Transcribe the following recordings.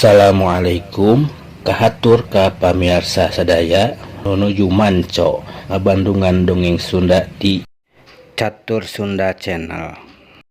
Assalamualaikum kahatur ka pamirsa sadaya nuju manco ngabandungan dongeng Sunda di Catur Sunda Channel.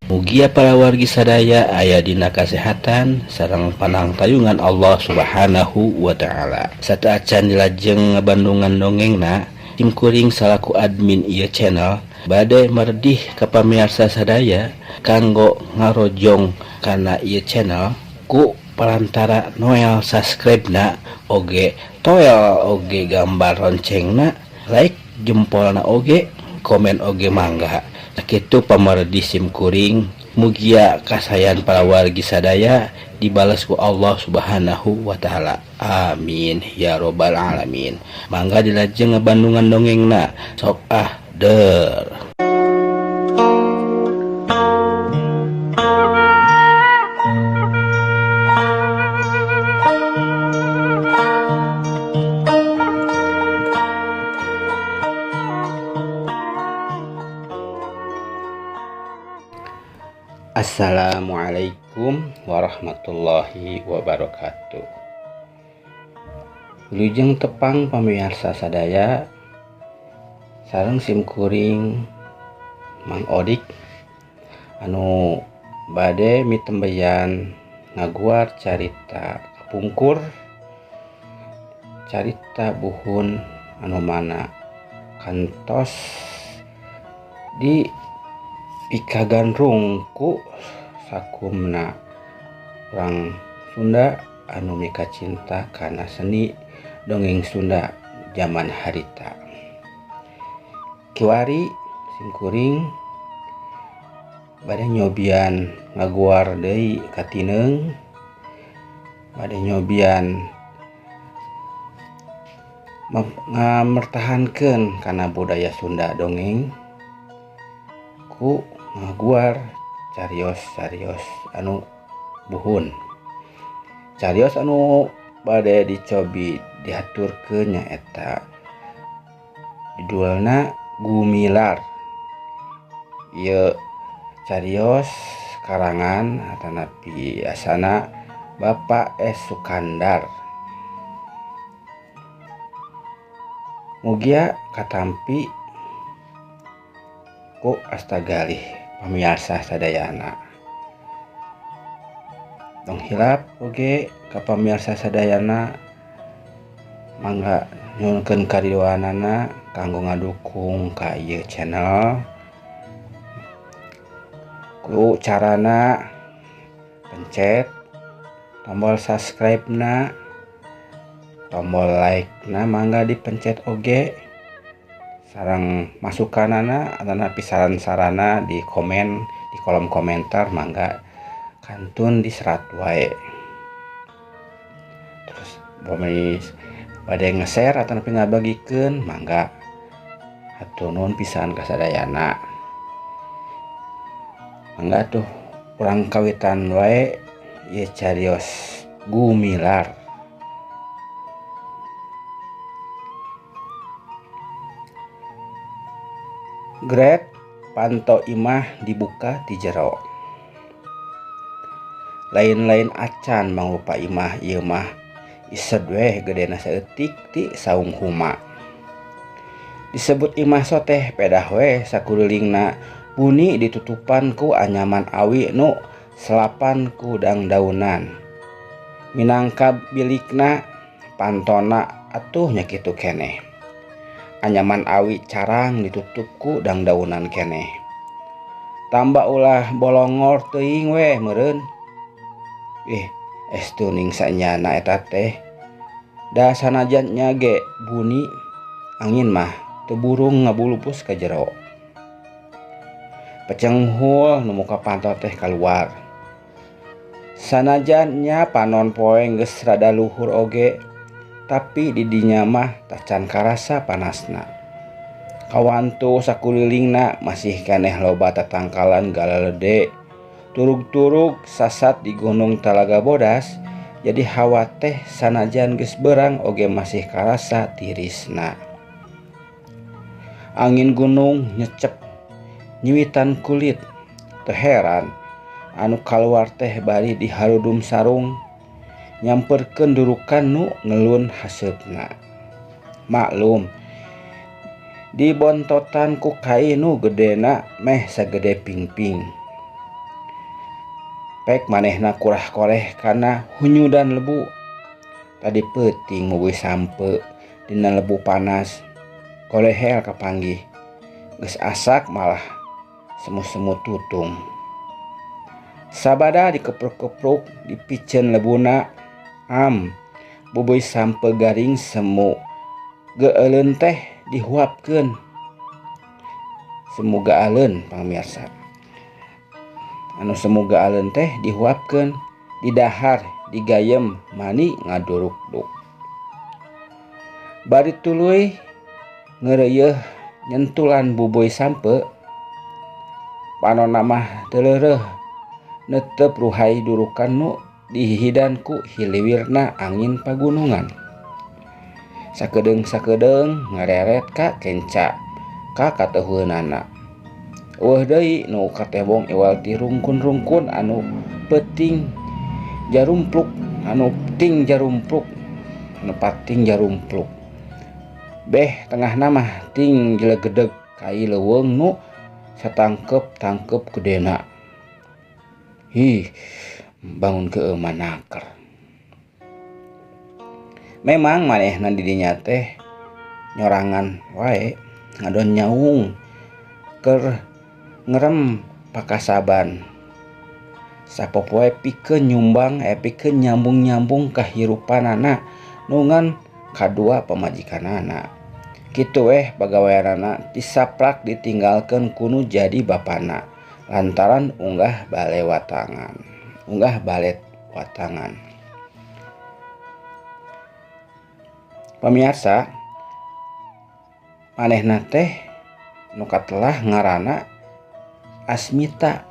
Mugia para wargi sadaya aya dina kasehatan sareng panang tayungan Allah Subhanahu wa taala. Sataacan dilajeng ngabandungan dongengna tim kuring salaku admin ieu channel bade merdih ka pamirsa sadaya kanggo ngarojong kana ieu channel ku perantara noel subscribe na oge toel oge gambar loncengna like jempolna oge komen oge mangga kitu pamardi sim kuring mugia kasayan para wargi sadaya dibalas ku Allah Subhanahu wa taala. Amin ya robbal alamin. Mangga dilajeng ngabandungan dongengna sok der. Assalamualaikum warahmatullahi wabarakatuh. Wilujeng tepang pamirsa sadaya sareng sim kuring Mang Odik anu bade mitembeyan ngaguar carita kapungkur carita buhun anu mana kantos di pikagandrung ku sakumna orang Sunda anu mika cinta kana seni dongeng Sunda zaman harita. Kiwari simkuring bade nyobian ngaguar deui katineng bade nyobian ngamertahankeun kana budaya Sunda dongeng ku ngaguar carios anu buhun carios anu bade dicobi diaturkeun nyaeta judulna Gumilar. Ieu carios karangan atanapi asana Bapak S. Sukandar. Mugia katampi ku astagalih pamirsa sadayana. Dong hilap oge ka pamirsa sadayana mangga nyunkeun karidoanana kanggo ngadukung ka ieu channel. Ku carana pencet tombol subscribe na, tombol like na mangga dipencet oge. Sarang masukanana atanapi saran-sarana di komen di kolom komentar mangga kantun diserat wae. Terus bade nge-share atanapi ngabagikeun mangga hatur nuhun pisan ka sadayana. Mangga tuh urang kawitan wae ieu carios Gumilar. Gret panto imah dibuka di jero. Lain-lain acan mangrupa imah ieu mah ised we gedena saeutik ti saung huma. Disebut imah soteh pedah we sakulilingna buni ditutupan ku anyaman awi nu selapan ku dangdaunan. Minangka bilikna pantona atuh nya kitu keneh. Anyaman awi carang ditutup ku dangdaunan keneh. Tambah ulah bolongor teuing we meureun. Estuning sanyana eta teh. Da sanajan nya ge buni angin mah teu burung ngabulupus ka jero. Pecenghul nu muka panto teh kaluar. Sanajan nya panon poe geus rada luhur oge tapi di dinya mah tacan karasa panasna. Kawantu sakulilingna masih keneh loba tatangkalan galalede. Turug-turug sasat di Gunung Talaga Bodas jadi hawa teh sanajan geus beurang oge masih karasa tirisna. Angin gunung nyecep nyiwitan kulit. Teu heran anu kaluar teh bari diharudum sarung nyamperkeun durukan nu ngelun haseupna. Maklum di bontotan ku kai nu gedena meh sagede pingping. Pek manehna kurah koreh kana hunyu dan lebu. Tadi peuting mubuy sampe dina lebu panas. Kolehel kapanggih. Geus asak malah semu-semu tutung. Sabada dikepruk-kepruk dipiceun lebuna. Bubuy sampe garing semu geeuleun teh dihuapkeun. Semu gaaleun pamirsa. Anu semu gaaleun teh dihuapkeun di dahar digayem mani ngaduruk-duk. Bari tuluy ngeureuyeuh nyentulan bubuy sampe panonna mah teu leureuh neuteup ruhai durukan nu dihihidan ku hiliwirna angin pagunungan. Sakedeung ngareret ka kenca ka kateuheunana. Eueuh deui nu katebong iwal ti rungkun-rungkun anu peuting jarumpluk, anu ting jarumpluk, anu pating jarumpluk. Beh tengahna mah ting jelegedeg kai leuweung nu satangkep-tangkep gedena. Bangun keeuman naker. Memang manehna di dinya teh nyorangan wae ngadon nyaung keur ngerem pakasaban. Sapopoe pikeun nyumbang pikeun nyambung-nyambung kahirupanana nungan kadua pamajikanana. Kitu bagaweanana tisaplak ditinggalkeun kunu jadi bapana lantaran unggah balet watangan. Pamirsa, manehna teh nu katelah ngaranna Asmita.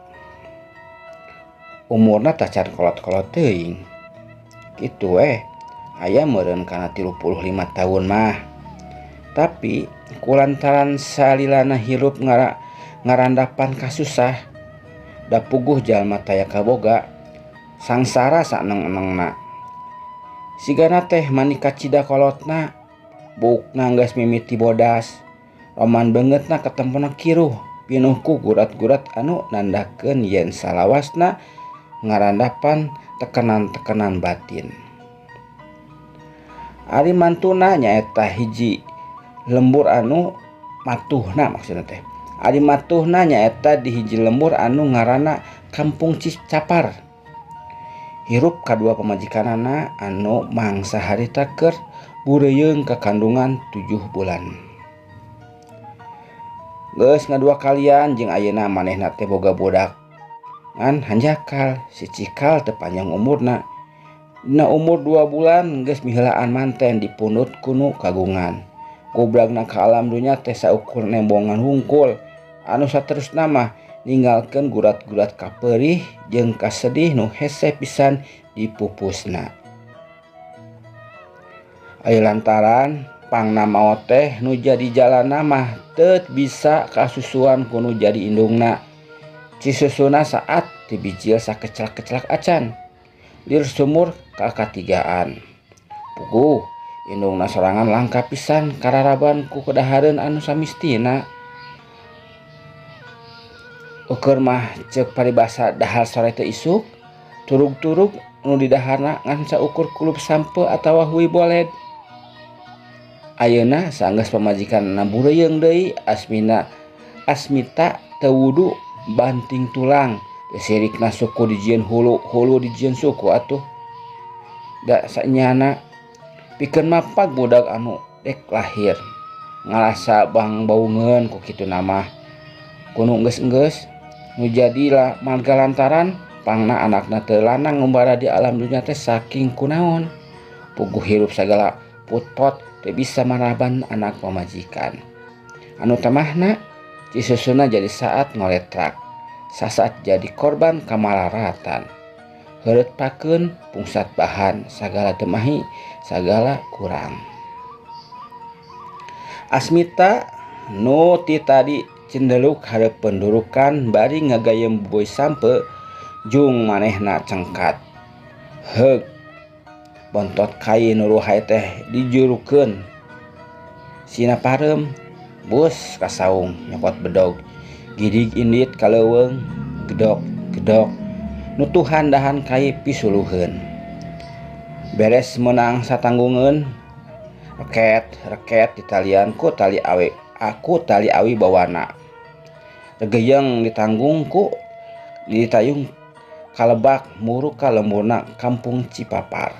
Umurna tacan kolot-kolot teuing. Kitu aya meureun kana 35 tahun mah. Tapi kulantaran salilana hirup ngarandapan kasusah da puguh jalma taya kaboga sangsara saneng-enengna. Sigana teh manika cida kolotna bukna geus mimiti bodas. Roman beungeutna ketempona kiruh pinuh ku gurat-gurat anu nandakeun yen salawasna ngarandapan tekanan-tekanan batin. Ari mantuna nyaeta hiji lembur anu matuhna maksudna teh. Ari matuhna nyaeta di hiji lembur anu ngaranna Kampung Cicapar. Hirup kadua pamajikanana anu mangsa harita keur bureuyeung kakandungan 7 bulan. Geus ngadua kalian jeung ayeuna manehna teh boga budak. Ngan hanjakal si cikal teu panjang umurna. Dina umur 2 bulan geus miheulaan manten dipunut kunu kagungan. Goblagna ka alam dunya teh saukur nembongan hungkul. Anu saterusna mah ninggalkeun gurat-gurat kapeurih jeung kasedih nu hese pisan dipupusna. Aya lantaran pangna maot teh nu jadi jalana mah teu bisa kasusuan kunu jadi indungna. Cisusuna saat dibijil sakeclak-keclak acan. Lir sumur kakatigaan. Puguh indungna sorangan langka pisan kararaban ku kedahareun anu samistina. Ukur mah ceuk paribasa dahar sore teu isuk, turug-turug nu di daharna ngan saukur kulup sampe atawa huwi boled. Ayeuna saenggeus pamajikanna bureuyeung deui Asmita teu wudu banting tulang. Sirikna suku dijieun hulu dijieun suku atuh. Da sanyana pikeun mapag budak anu dek lahir. Ngarasa bang-baungeun ku kitu namah. Kunu geus nu jadilah marga lantaran pangna anakna teu lanang ngumbara di alam dunya teh saking kunaon. Puguh hirup sagala putpot teu bisa maraban anak pamajikan. Anu tamahna cisusuna jadi saat ngoletrak. Sasaat jadi korban kamalaratan. Heureutpakeun pungsat bahan sagala temahi sagala kurang. Asmita nu ti tadi cendeluk hareup pendurukan bari ngagayem buboy sampe jung manehna cengkat. Heug bontot kain ruhai teh dijurukeun sina parem bus ka saung nyokot bedog gidig indit kaleuweung gedok gedok nutuhan dahan kai pisuluheun beres menang satanggungeun reket reket ditalian ku tali awi bawana regeyeng ditanggung ku ditayung kalebak muruk ka lembuna kampung Cipapar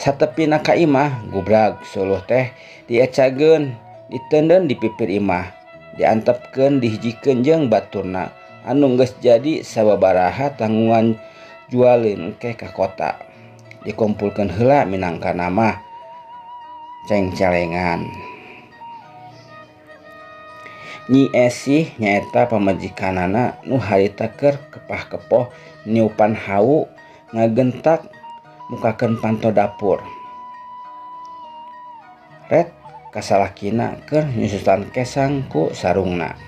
satepina ka imah gubrag suluh teh diecageun ditenden di pipir imah diantepkeun dihijikeun jeung baturna anu geus jadi sababaraha tanggungan jualin ke ka kota dikumpulkeun heula minangka nama cengcelengan. Nyi Esih nyaeta pamajikanana nu harita keur kepah-kepoh niupan hau ngagentak mukakeun panto dapur. Ret kasalakina keur nyusutan kesang ku sarungna.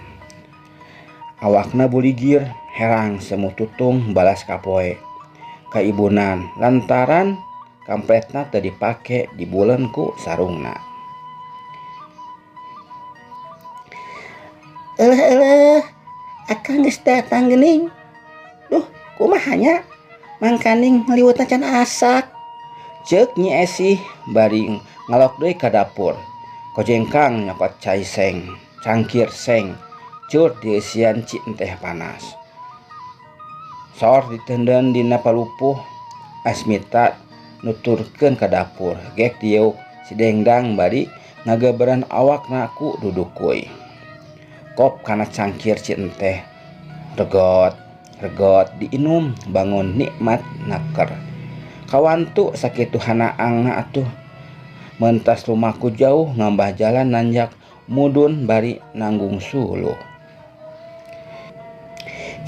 Awakna buligir herang semu tutung balas kapoe. Kaibunan lantaran kampretna teu dipake di buleun ku sarungna. Eleh akang geus datang geuning. Duh, kumahanya mangkaning ngaliwatna can asak. Ceuk Nyi Esih bari ngalok deui ka dapur. Kojengkang nyokot cai seng, cangkir seng, cur dieusian ci teh panas. Sor ditenden dina palupuh, Asmita nuturkeun ka dapur, gek dieuk si Dengdang bari ngageberan awakna ku dudukuy. Kop kana cangkir ci teh regot regot diinum bangun nikmat naker. Kawantu sakitu hanaangna atuh mentas rumahku jauh ngambah jalan nanjak mudun bari nanggung suluh.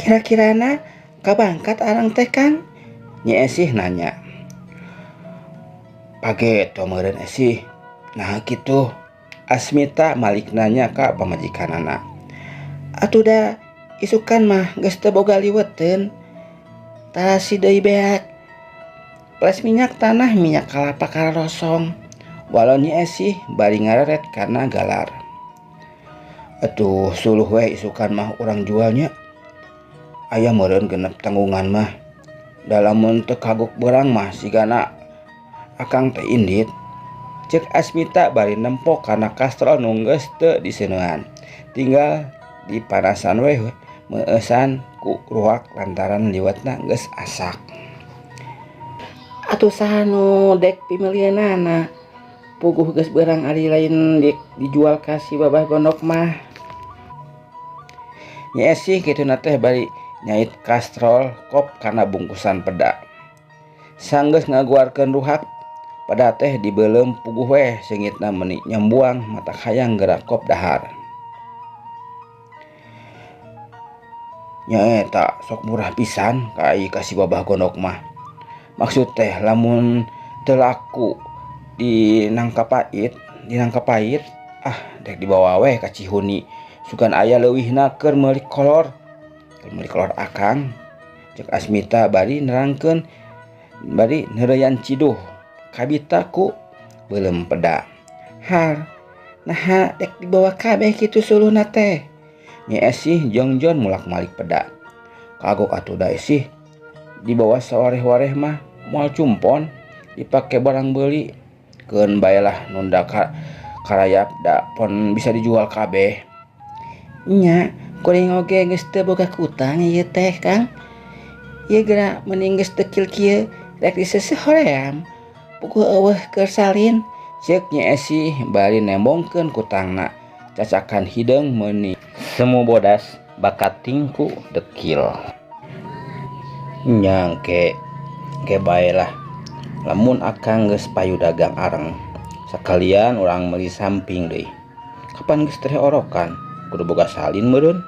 Kira-kirana kabangkat arang teh Kang? Nyi Esih nanya. Page tomeureun Esih. Nah kitu. Asmita malik nanya ka pamajikanana. Atuh da isukan mah geus teu boga liweuteun. Tarasi deui beak. Ples minyak tanah minyak kalapa karosong. Walau Nyi Esih bari ngareret karena galar. Atuh suluh we isukan mah urang jualnya. Aya meureun genep tanggungan mah. Dalamun teu kagok beurang mah sigana akang teh indit. Ceuk Asmita bari nempok kana kastrol nu geus teu diseuneuan. Tinggal dipanasan we meueusan ku ruak lantaran liwatna geus asak. Atuh saha nu dek pimilieunana? Puguh geus beurang ari lain dijual ka si babah gondok mah. Nyi Esih kituna teh bari nyait kastrol kop kana bungkusan peda. Sanggeus ngaguarkeun ruhak pada teh dibeuleum puguh we seungitna meuni nyambuang mata hayang gerak kop dahar. Nya eta sok murah pisan ka ieu ka si babah gondok mah. Maksud teh lamun teu laku di Nangkapait dek dibawa we ka Cihuni sugan aya leuwihna keur meuli kolor akang. Ceuk Asmita bari nerangkeun bari neureuyan ciduh kabita ku beuleum peda. Har, naha dek dibawa kabeh kitu suluhna teh? Nyi Esih jongjon mulak-malik peda. Kagok atuh da Esih. Dibawa sawareh-wareh mah moal cumpon dipake barang beuli. Keun baelah nunda karayap da pon bisa dijual kabeh. Nya, kuring oge geus teu boga kutang ieu teh Kang. Ieu geura mending geus teu kieu rek diseseh hoream. Puguh eueuh keur salin. Ceuk Nyi Esih bari nembongkeun kutangna. Cacakan hideung meuni semu bodas bakat tingku dekil. Nyangke ge baelah lamun akang geus payu dagang areng sakalian urang meuli samping deui. Kapan geus teh orokan kudu boga salin meureun.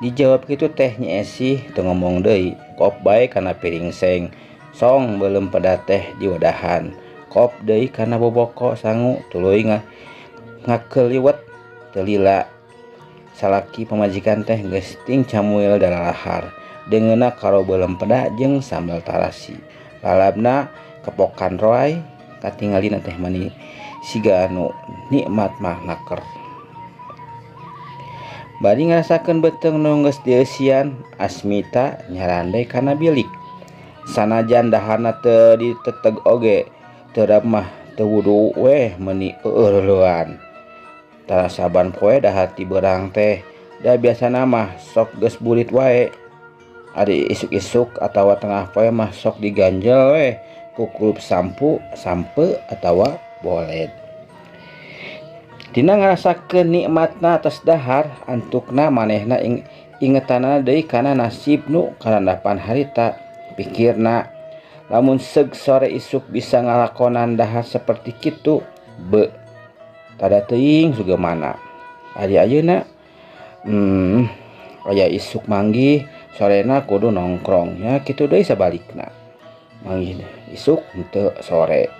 Dijawab kitu teh Nyi Esih teu ngomong deui. Kop bae kana piring seng. Song beuleum peda teh di wadahan. Kop deui kana boboko sangu tuluy ngakeliwet teu lila. Salaki pamajikan teh geus ting camuil dalalahar. Deungeuna karo beuleum peda jeung sambal tarasi. Lalabna kepokan roy katinggalina teh mani siga anu nikmat mah naker. Bari ngarasakeun beteung nu geus dieusian, Asmita nyarandai kana bilik. Sanajan daharna teu diteteg oge, teu mah teu wudu weh meuni eueuh. Tara saban poe dahar ti beurang teh da biasana mah sok geus burit wae. Ari isuk-isuk atawa tengah poe mah sok diganjel weh ku kulup sampe atawa bolet. Dina ngarasakeun nikmatna tos dahar, antukna manehna ingetanna deui kana nasib nu karandapan harita. Pikirna, lamun seug sore isuk bisa ngalakonan dahar saperti kitu, tada teuing sugemana. Ari ayeuna aya isuk manggih sorena kudu nongkrong nya kitu deui sabalikna. Manggih isuk henteu sore.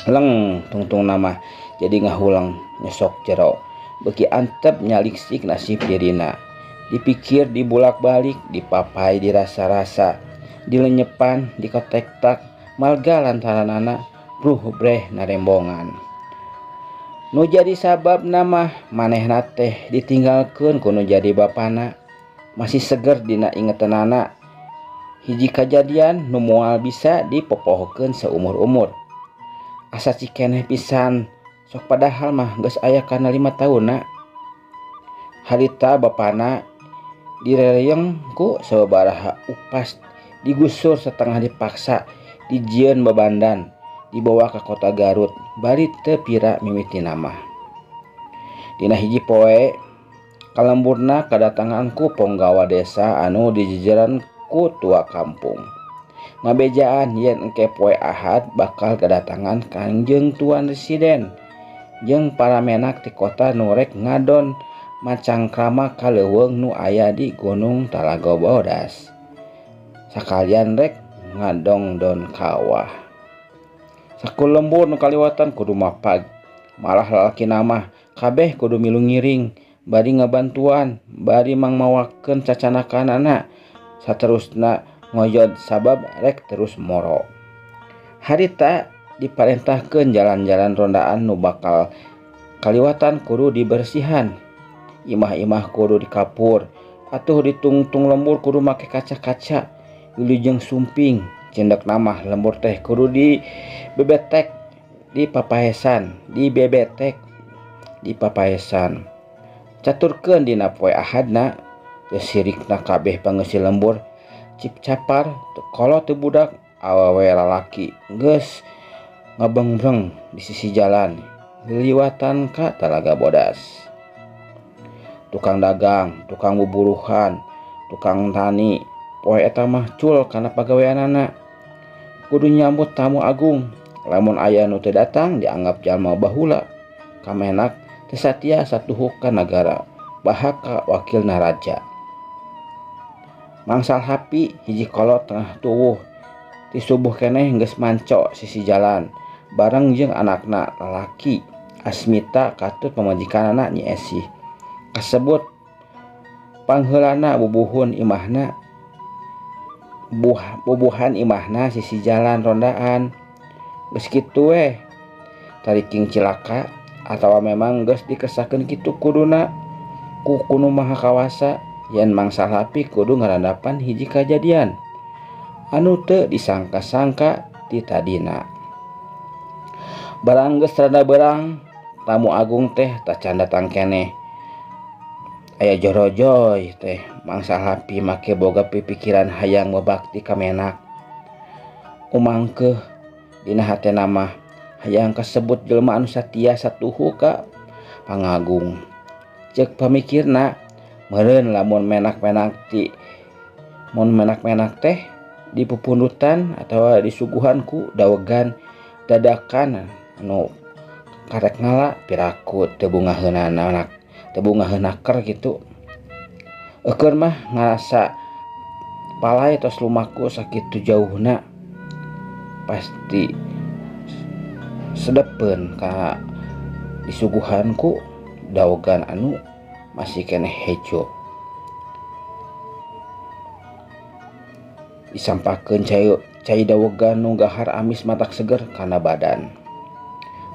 Leng tungtung nama jadi ngahulang nyesok jero. Beki antep nyaliksik nasib dirina. Dipikir dibulak-balik, dipapai dirasa-rasa, dilenyepan, dikotek-tak, malga lantaranana bruh breh narembongan. Nu jadi sabab nama manehna teh ditinggalkeun ku nu jadi bapana. Masih seger dina ingetanana hiji kajadian nu moal bisa dipopohokeun seumur-umur. Asa cikeneh pisan, sok padahal mah geus aya kana 5 tahunna. Harita bapana direreyeng ku sababaraha upas, digusur setengah dipaksa, dijieun babandan, dibawa ke kota Garut, bari teu pira mimitina mah. Dina hiji poe kalemburna kadatangan ku ponggawa desa anu dijejeran ku tua kampung. Ngabejaan yen engke poe Ahad bakal kedatangan Kangjeng Tuan Residen jeung para menak ti kota nu rek ngadon macangkrama kaleuweung nu aya di Gunung Talaga Bodas. Sakalian rek ngadongdon kawah. Sakul lembur nu kaliwatan kudu mapag. Malah lalakina mah kabeh kudu milu ngiring bari ngabantuan, bari mangmawakeun cacanakanana. Saterusna ngoyod sabab rek terus moro. Harita diparentahkeun jalan-jalan rondaan nu bakal kaliwatan kudu dibersihan. Imah-imah kudu dikapur, atuh ditungtung lembur kudu make kaca-kaca, wilujeng sumping. Cendak namah lembur teh kudu dibebetek, dipapaesan. Caturkeun dina poe Ahadna teu sirikna kabeh pangeusi lembur cipcapar kolot teu budak awewe lalaki geus ngabengreng di sisi jalan liliwatan ka Talaga Bodas. Tukang dagang, tukang buburuhan, tukang tani poe eta mah cul kana pagaweanana. Kudu nyambut tamu agung. Lamun aya nu teu datang dianggap jalma baheula. Kamenak teu satia satuhuk ka nagara, bahak ka wakilna raja. Mangsal hapi hiji kolot tengah tuwuh ti subuh keneh geus manco sisi jalan bareng jeung anakna lalaki Asmita katut pamajikanana Nyi Esih. Kasebut pangheulana bubuhan imahna sisi jalan rondaan. Geus kitu we tariking cilaka atawa memang geus dikesakeun kitu kuduna ku Kunu Maha Kawasa. Yen mangsal hapi kudu ngarandapan hiji kajadian anu teu disangka-sangka ti tadina. Barang geus rada beurang, tamu agung teh tacan datang keneh. Aya jorojoy teh mangsal hapi make boga pipikiran hayang babakti ka menak. Umangkeuh dina hatena mah hayang kasebut jelema anu satia satuhu ka pangagung. Ceuk pamikirna meureun lamun menak-menak teh dipupundutan atawa disuguhan ku dawegan dadakan anu karek ngala pirakut teu bungaheun naker kitu. Eukeun mah ngarasa palai tos lumaku sakitu jauhna pasti sedepeun ka disuguhan ku dawegan anu masih keneh hejo. disampakeun cai dawegan nu gahar amis matak seger kana badan.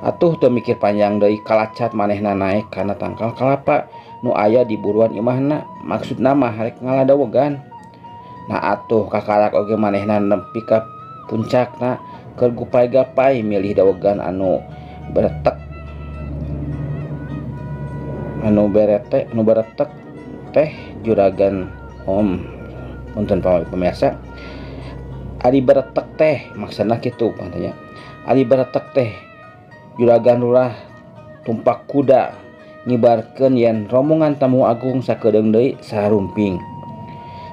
Atuh teu mikir panjang deui kalacat manehna naek kana tangkal kalapa nu aya di buruan imahna, maksudna mah rek ngaladowegan. Nah atuh kakarak oge manehna nepi ka puncakna keur gupay-gapay milih dawegan anu beretek teh juragan punten pemirsa, ari beretek teh maksudna kitu katanya. Ari beretek teh juragan lurah tumpak kuda ngibarkeun yen rombongan tamu agung sakedeung deui sarumping.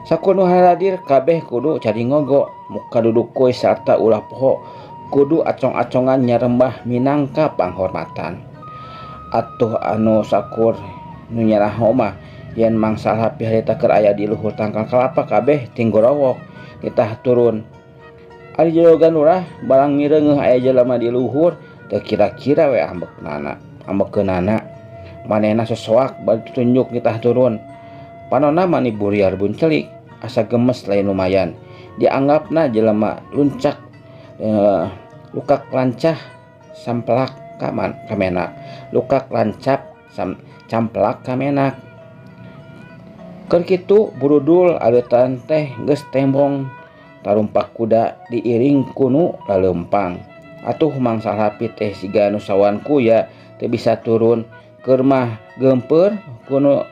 Sakudu hadir kabeh kudu caringogo, muka duduk kuy sarta ulah poho kudu acong-acongan nyarembah minangka panghormatan. Atuh anu sakur nu nyaraho mah yen mangsa hapi harita keur aya di luhur tangkal kalapa kabeh tinggorowok ditah turun. Ari juragan lurah barang mireungeuh aya jelema di luhur teu kira-kira we ambekeunana manehna sosoak bari tunjuk ditah turun. Panonna mani buriar buncelik asa gemes lain lumayan. Dianggapna jelema luncak lukak lancah samplak kamenak. Lukak lancap camplak kamenak. Keur kitu burudul aleutan teh geus tembong tarumpak kuda diiring kunu laleumpang. Atuh mangsa hapi teh siga nu sawanku ya teu bisa turun keur mah geumpeur kunu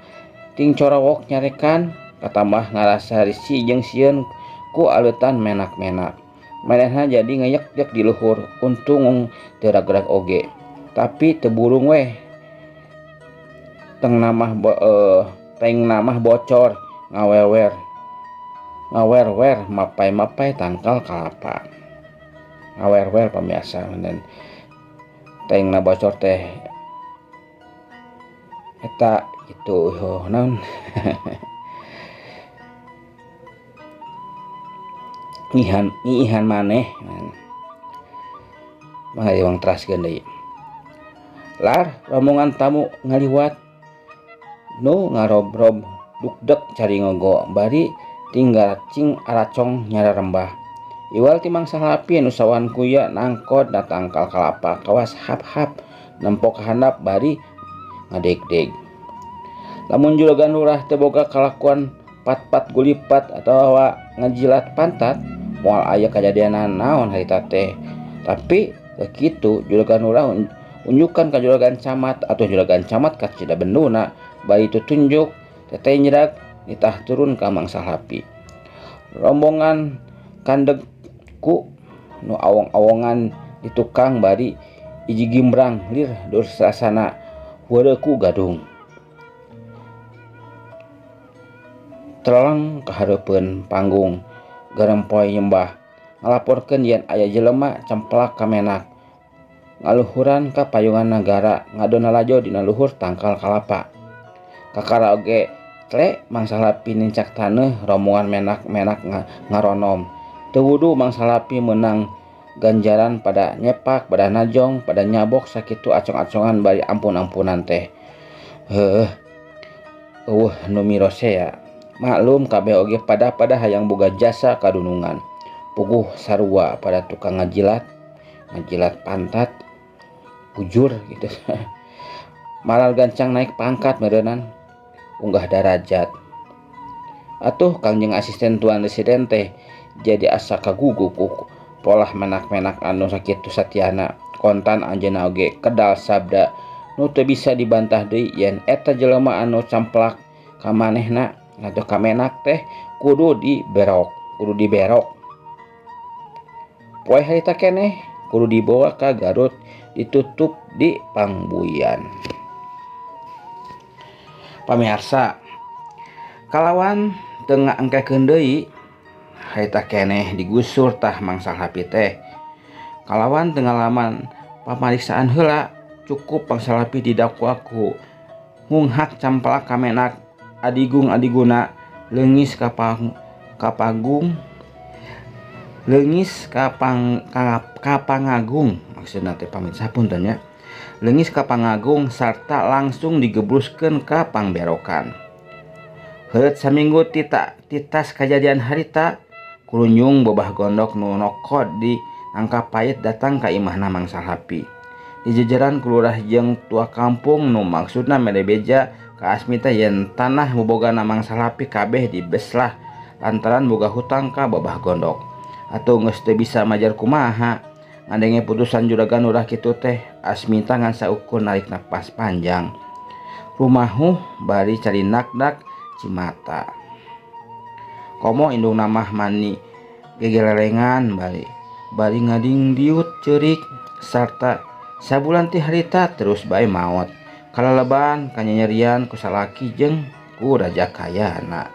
ting corowok nyarekan katambah ngarasa risih jeung sieun ku aleutan menak-menak. Manehna jadi ngeyek-yek di luhur untung teu ragrag oge. Tapi teu burung weh. Teng namah bocor ngawerwer mapai-mapai tangkal kalapa. Ngawerwer pemirsa dan tengna bocor teh eta gitu naon ngihan maneh mangga wong teraskeun deui. Lar rombongan tamu ngaliwat nu ngarob-rob dukdek caringogo bari tinggal cing aracong nyararembah. Iwal ti mangsa hapi anu sawanku ya nangkod na tangkal kalapa kawas hap-hap nempok handap bari ngadeg-deg. Lamun juragan lurah teu boga kalakuan pat-pat gulipat atawa ngajilat pantat moal aya kajadianan naon harita teh. Tapi begitu juragan lurah unjukan ka juragan camat atau juragan camat ka Cidabenduna bari tutunjuk teteh nyerak ditah turun ka mangsa hapi. Rombongan kandegku nu awong-awongan di tukang bari iji gimbrang lir dursasana weureku gadung. Terlang kahareupeun panggung garempoe nyembah ngalaporkeun yen aya jelema camplak kamenak ngaluhuran ka payungan nagara ngadona lajo dina luhur tangkal kalapa. Kakara oge tle mangsa lapi nincak taneuh rombongan menak-menak ngaronom. Teu wudu mangsa lapi meunang ganjaran pada nyepak, pada najong, pada nyabok sakitu acong-acongan bari ampun-ampunan teh. Nu mirose ya. Maklum kabeh oge pada hayang boga jasa kadunungan. Puguh sarua pada tukang ngajilat pantat, bujur gitu. Maral gancang naik pangkat meureunnan, unggah darajat. Atuh Kangjeng asisten tuan residen teh jadi asa kagugu ku polah menak-menak anu sakitu satyana. Kontan anjeunna oge kedal sabda nu teu bisa dibantah deui yen eta jelema anu camplak ka manehna atau kamenak teh kudu diberok. Poe harita keneh kudu dibawa ka Garut ditutup di pangbuyan. Pamirsa, kalawan teu ngaengkekeun deui harita keneh digusur tah mangsa hapi teh. Kalawan teu ngalaman pamariksaan heula cukup mangsa hapi didakwa ku ngunghak camplak kamenak adiguna leungis ka pangagung maksudna teh pamirsa punten nya. Leungis ka pangagung sarta langsung digebruskeun ka pangberokan. Heureut saminggu titas kajadian harita Kulunjung bobah gondok nu nokod di Nangka Pait datang ka imahna Mang Salapi. Di jajaran kulurah jeung tua kampung nu maksudna mere beja ka Asmita yen tanah boboga Mang Salapi kabeh dibeslah lantaran boga hutang ka bobah gondok. Atuh geus teu bisa majar kumaha. Ngandenge putusan juragan urah kitu teh Asmita ngan saukur narik napas panjang. Rumahu bari carinak-nak Cimata. Komo indung namah mani gegelerengan bari ngading diut ceurik sarta sabulan ti harita terus bae maot kalaleban kanyanyerian ku salaki jeung ku raja kayana.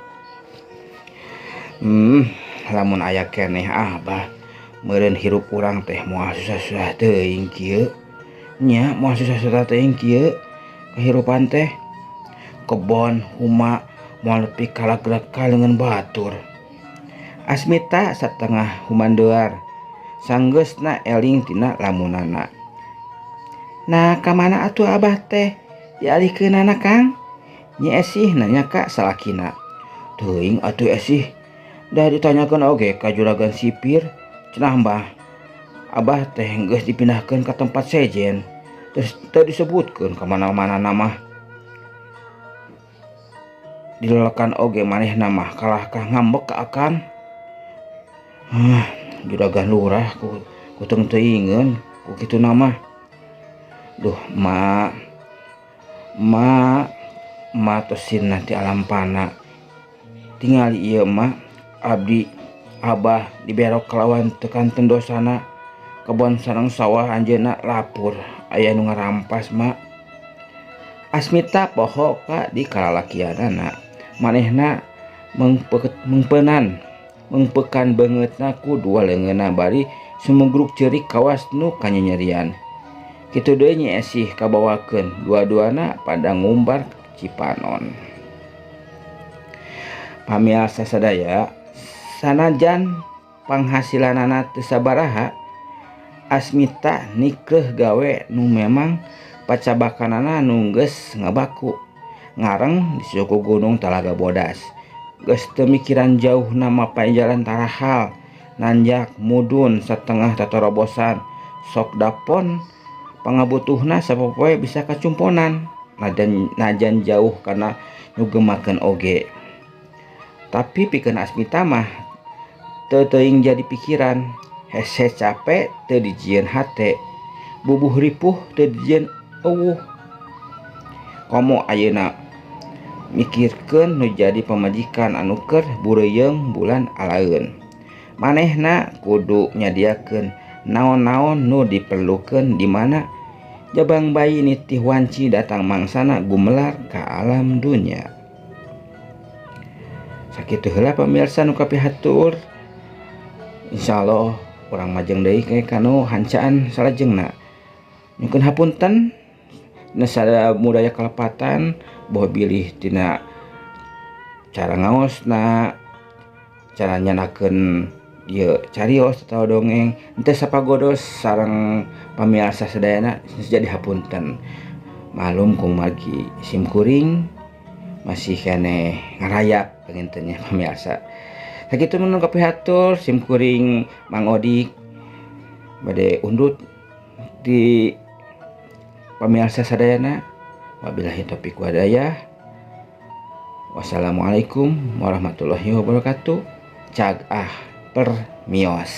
Lamun aya keneh Abah meureun hirup urang teh moal susah-susah teuing kieu nya, moal susah-susah teuing kieu kehirupan teh kebon huma moal nepi kalagrak kalengan batur. Asmita satengah humandoar sanggeusna eling tina lamunana. Nah kamana atuh Abah teh dialihkeunana Kang? Nyi Esih nanya ka salakina. Teuing atuh Esih, dah ditanyakeun oge ka juragan sipir cenah Mbah. Abah teh geus dipindahkeun ka tempat sejen, terus teu disebutkeun ka mana-mana mah. Dilelekan oge manehna mah kalah ka ngambek ka Akang. Juragan lurah ku teuing-teuingeun ku kitu nama. Duh ma tosin ti alam pana. Tingali ieu mah abdi Abah diberok kalawan tekan dosana. Kebon sareng sawah anjeunna lapur aya nu ngarampas mak. Asmita poho ka di kalalakianana. Manehna mengpekan bangetna ku dua leungeunna bari sumegruk ceurik kawas nu kanyanyerian. Kitu deui Nyi Esih kabawakeun dua-duana pada ngumbar Cipanon. Pamiarsa sadaya, sanajan penghasilanana teu sabaraha, Asmita nikreuh gawe nu memang pacabakanana nu geus ngabaku. Ngareng di suku gunung Talaga Bodas. Geus teu mikiran jauh nama pajalan tarahal, nanjak mudun satengah tatorobosan, sok dapon pangabutuhna sapopoe bisa kacumponan. Najan jauh kana nyugemakeun oge. Tapi pikeun Asmita mah teu teuing jadi pikiran. Hese capek teu dijieun hate, bubuh ripuh teu dijieun eueuh. Komo ayeuna mikirkeun nu jadi pamajikan anu keur bureuyeung bulan alaeun. Manehna kudu nyadiakeun naon-naon nu diperlukeun di mana jabang bayi nitih wanci datang mangsana gumelar ka alam dunya. Sakitu heula pamirsa nu kapihatur. Insyaallah urang majeng deui ke kanu hancaan salajengna. Nyukeun hapunten dina sada budaya kalepatan boh bilih tina cara ngaosna, cara nyanakeun ieu carios atau dongeng henteu sapagodos sareng pamirsa sadayana jadi hapunten. Malum kung margi simkuring masih keneh ngarayak pengintennya pamirsa. Sakitu mun kapihatur simkuring Mang Odik bade undut di pamirsa sadayana. Wabillahi taufiq wadayah. Wassalamualaikum warahmatullahi wabarakatuh. Cagah permios.